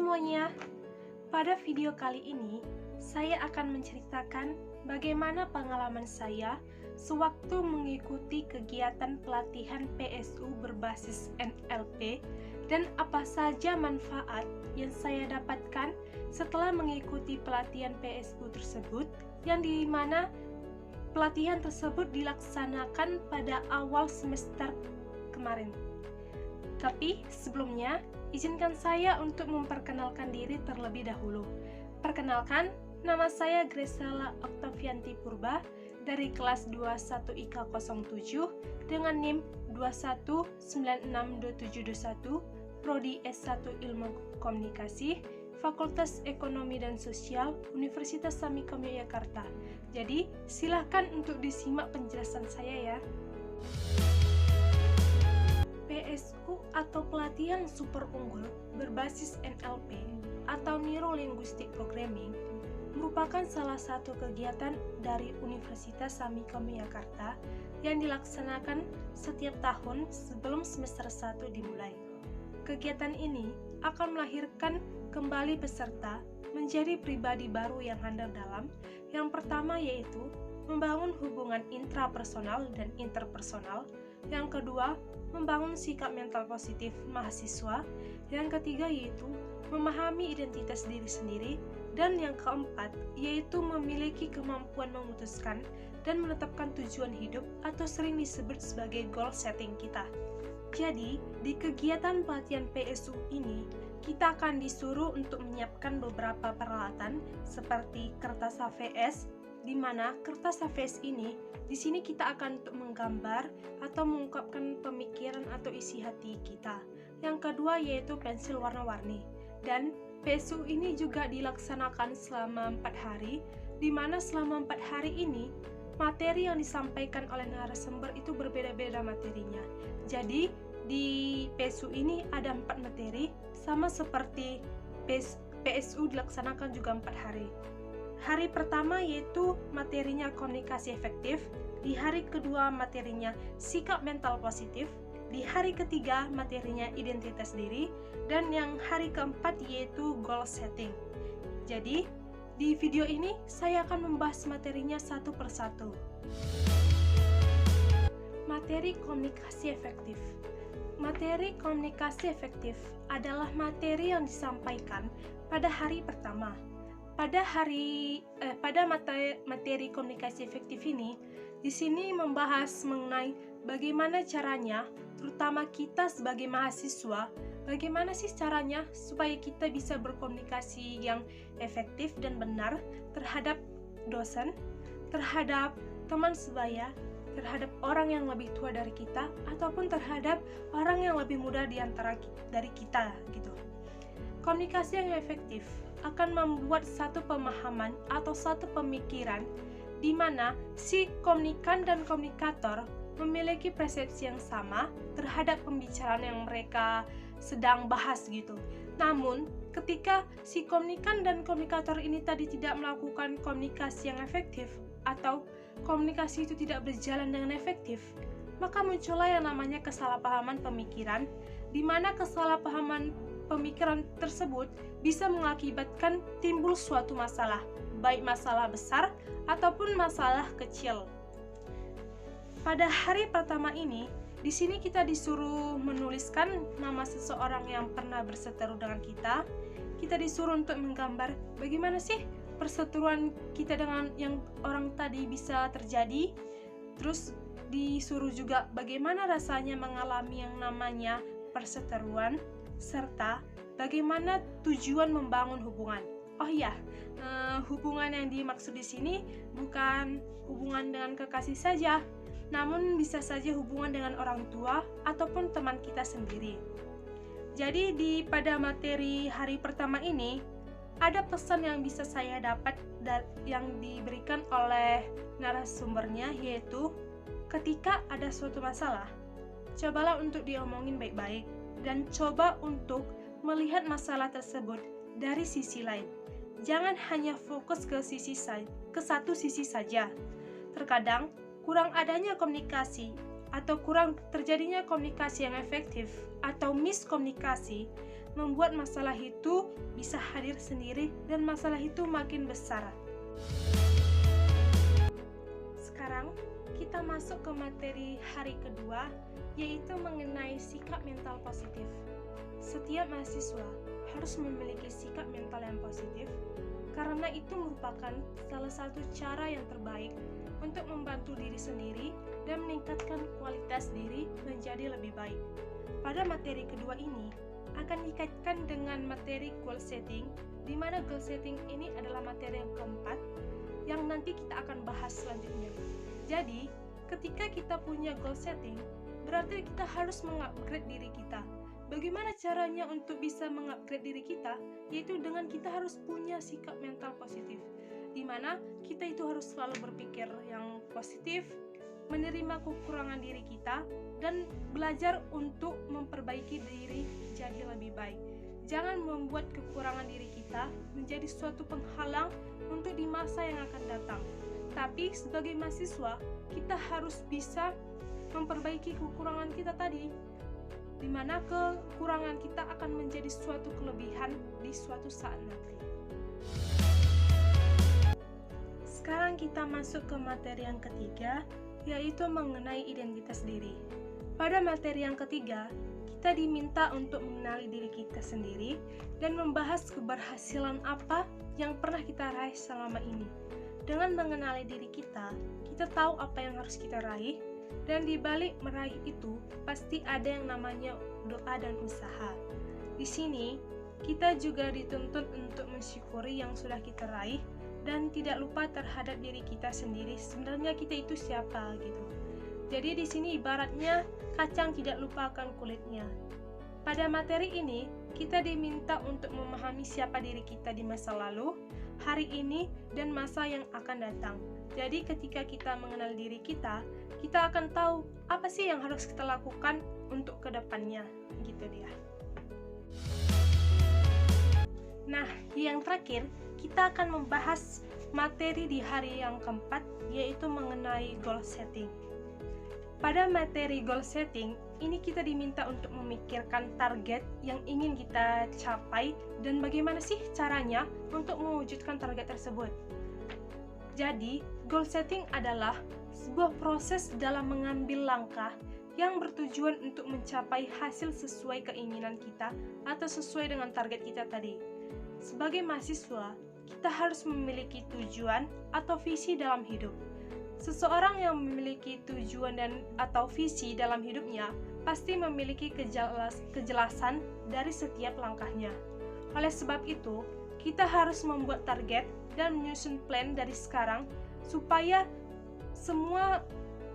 semuanya, pada video kali ini saya akan menceritakan bagaimana pengalaman saya sewaktu mengikuti kegiatan pelatihan PSU berbasis NLP dan apa saja manfaat yang saya dapatkan setelah mengikuti pelatihan PSU tersebut, yang dimana pelatihan tersebut dilaksanakan pada awal semester kemarin. Tapi sebelumnya, izinkan saya untuk memperkenalkan diri terlebih dahulu. Perkenalkan, nama saya Gresela Octavianti Purba dari kelas 21 IK 07 dengan NIM 21962721, Prodi S1 Ilmu Komunikasi, Fakultas Ekonomi dan Sosial, Universitas Samika Yogyakarta. Jadi, silahkan untuk disimak penjelasan saya ya. PSU atau pelatihan super unggul berbasis NLP atau Neuro Linguistic Programming merupakan salah satu kegiatan dari Universitas Samika Yogyakarta yang dilaksanakan setiap tahun sebelum semester 1 dimulai. Kegiatan ini akan melahirkan kembali peserta menjadi pribadi baru yang handal dalam. Yang pertama yaitu membangun hubungan intrapersonal dan interpersonal. Yang kedua, membangun sikap mental positif mahasiswa. Yang ketiga yaitu memahami identitas diri sendiri. Dan yang keempat yaitu memiliki kemampuan memutuskan dan menetapkan tujuan hidup atau sering disebut sebagai goal setting kita. Jadi, di kegiatan pelatihan PSU ini, kita akan disuruh untuk menyiapkan beberapa peralatan seperti kertas HVS, di mana kertas HVS ini di sini kita akan untuk menggambar atau mengungkapkan pemikiran atau isi hati kita. Yang kedua yaitu pensil warna-warni. Dan PSU ini juga dilaksanakan selama 4 hari, di mana selama 4 hari ini materi yang disampaikan oleh narasumber itu berbeda-beda materinya. Jadi di PSU ini ada 4 materi, sama seperti PSU dilaksanakan juga 4 hari. Hari pertama yaitu materinya komunikasi efektif, di hari kedua materinya sikap mental positif, di hari ketiga materinya identitas diri, dan yang hari keempat yaitu goal setting. Jadi, di video ini saya akan membahas materinya satu persatu. Materi komunikasi efektif. Materi komunikasi efektif adalah materi yang disampaikan pada hari pertama. Pada materi komunikasi efektif ini, di sini membahas mengenai bagaimana caranya, terutama kita sebagai mahasiswa, bagaimana sih caranya supaya kita bisa berkomunikasi yang efektif dan benar terhadap dosen, terhadap teman sebaya, terhadap orang yang lebih tua dari kita, ataupun terhadap orang yang lebih muda dari kita gitu. Komunikasi yang efektif akan membuat satu pemahaman atau satu pemikiran di mana si komunikan dan komunikator memiliki persepsi yang sama terhadap pembicaraan yang mereka sedang bahas gitu. Namun, ketika si komunikan dan komunikator ini tadi tidak melakukan komunikasi yang efektif atau komunikasi itu tidak berjalan dengan efektif, maka muncullah yang namanya kesalahpahaman pemikiran, di mana kesalahpahaman pemikiran tersebut bisa mengakibatkan timbul suatu masalah, baik masalah besar ataupun masalah kecil. Pada hari pertama ini, di sini kita disuruh menuliskan nama seseorang yang pernah berseteru dengan kita. Kita disuruh untuk menggambar bagaimana sih perseteruan kita dengan yang orang tadi bisa terjadi. Terus disuruh juga bagaimana rasanya mengalami yang namanya perseteruan, serta bagaimana tujuan membangun hubungan. Oh iya, hubungan yang dimaksud di sini bukan hubungan dengan kekasih saja, namun bisa saja hubungan dengan orang tua ataupun teman kita sendiri. Jadi pada materi hari pertama ini ada pesan yang bisa saya dapat yang diberikan oleh narasumbernya, yaitu ketika ada suatu masalah, cobalah untuk diomongin baik-baik dan coba untuk melihat masalah tersebut dari sisi lain. Jangan hanya fokus ke satu sisi saja. Terkadang kurang adanya komunikasi atau kurang terjadinya komunikasi yang efektif atau miskomunikasi membuat masalah itu bisa hadir sendiri dan masalah itu makin besar. Sekarang kita masuk ke materi hari kedua, yaitu mengenai sikap mental positif. Setiap mahasiswa harus memiliki sikap mental yang positif, karena itu merupakan salah satu cara yang terbaik untuk membantu diri sendiri dan meningkatkan kualitas diri menjadi lebih baik. Pada materi kedua ini akan dikaitkan dengan materi goal setting, di mana goal setting ini adalah materi yang keempat yang nanti kita akan bahas selanjutnya. Jadi, ketika kita punya goal setting, berarti kita harus mengupgrade diri kita. Bagaimana caranya untuk bisa mengupgrade diri kita? Yaitu dengan kita harus punya sikap mental positif, di mana kita itu harus selalu berpikir yang positif, menerima kekurangan diri kita, dan belajar untuk memperbaiki diri jadi lebih baik. Jangan membuat kekurangan diri kita menjadi suatu penghalang untuk di masa yang akan datang. Tapi sebagai mahasiswa, kita harus bisa memperbaiki kekurangan kita tadi, di mana kekurangan kita akan menjadi suatu kelebihan di suatu saat nanti. Sekarang kita masuk ke materi yang ketiga, yaitu mengenai identitas diri. Pada materi yang ketiga, kita diminta untuk mengenali diri kita sendiri dan membahas keberhasilan apa yang pernah kita raih selama ini. Dengan mengenali diri kita tahu apa yang harus kita raih, dan di balik meraih itu pasti ada yang namanya doa dan usaha. Di sini kita juga dituntut untuk mensyukuri yang sudah kita raih dan tidak lupa terhadap diri kita sendiri. Sebenarnya kita itu siapa gitu. Jadi di sini ibaratnya kacang tidak lupa akan kulitnya. Pada materi ini kita diminta untuk memahami siapa diri kita di masa lalu, hari ini, dan masa yang akan datang. Jadi ketika kita mengenal diri kita akan tahu apa sih yang harus kita lakukan untuk kedepannya, gitu dia. Nah, yang terakhir, kita akan membahas materi di hari yang keempat, yaitu mengenai goal setting. Pada materi goal setting, ini kita diminta untuk memikirkan target yang ingin kita capai dan bagaimana sih caranya untuk mewujudkan target tersebut. Jadi, goal setting adalah sebuah proses dalam mengambil langkah yang bertujuan untuk mencapai hasil sesuai keinginan kita atau sesuai dengan target kita tadi. Sebagai mahasiswa, kita harus memiliki tujuan atau visi dalam hidup. Seseorang yang memiliki tujuan atau visi dalam hidupnya pasti memiliki kejelasan dari setiap langkahnya. Oleh sebab itu, kita harus membuat target dan menyusun plan dari sekarang supaya semua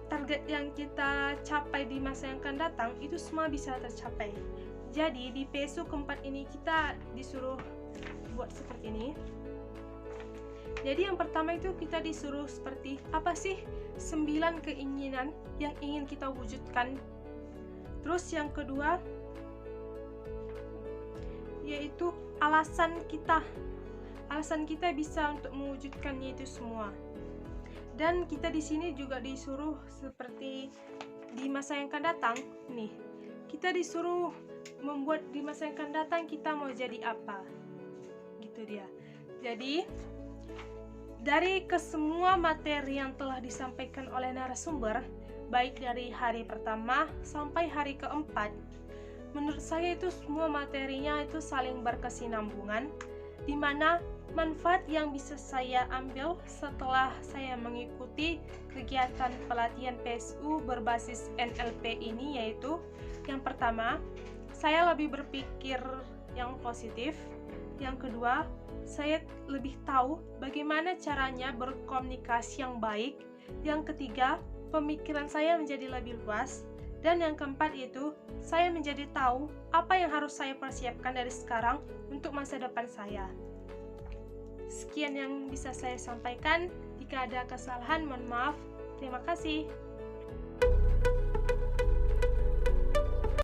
target yang kita capai di masa yang akan datang itu semua bisa tercapai. Jadi di PSU keempat ini kita disuruh buat seperti ini. Jadi yang pertama itu kita disuruh seperti apa sih 9 keinginan yang ingin kita wujudkan. Terus yang kedua yaitu alasan kita bisa untuk mewujudkannya itu semua. Dan kita di sini juga disuruh seperti di masa yang akan datang nih. Kita disuruh membuat di masa yang akan datang kita mau jadi apa. Gitu dia. Jadi dari kesemua materi yang telah disampaikan oleh narasumber, baik dari hari pertama sampai hari keempat, menurut saya itu semua materinya itu saling berkesinambungan, di mana manfaat yang bisa saya ambil setelah saya mengikuti kegiatan pelatihan PSU berbasis NLP ini yaitu yang pertama, saya lebih berpikir yang positif. Yang kedua, saya lebih tahu bagaimana caranya berkomunikasi yang baik. Yang ketiga, pemikiran saya menjadi lebih luas. Dan yang keempat itu, saya menjadi tahu apa yang harus saya persiapkan dari sekarang untuk masa depan saya. Sekian yang bisa saya sampaikan. Jika ada kesalahan, mohon maaf. Terima kasih.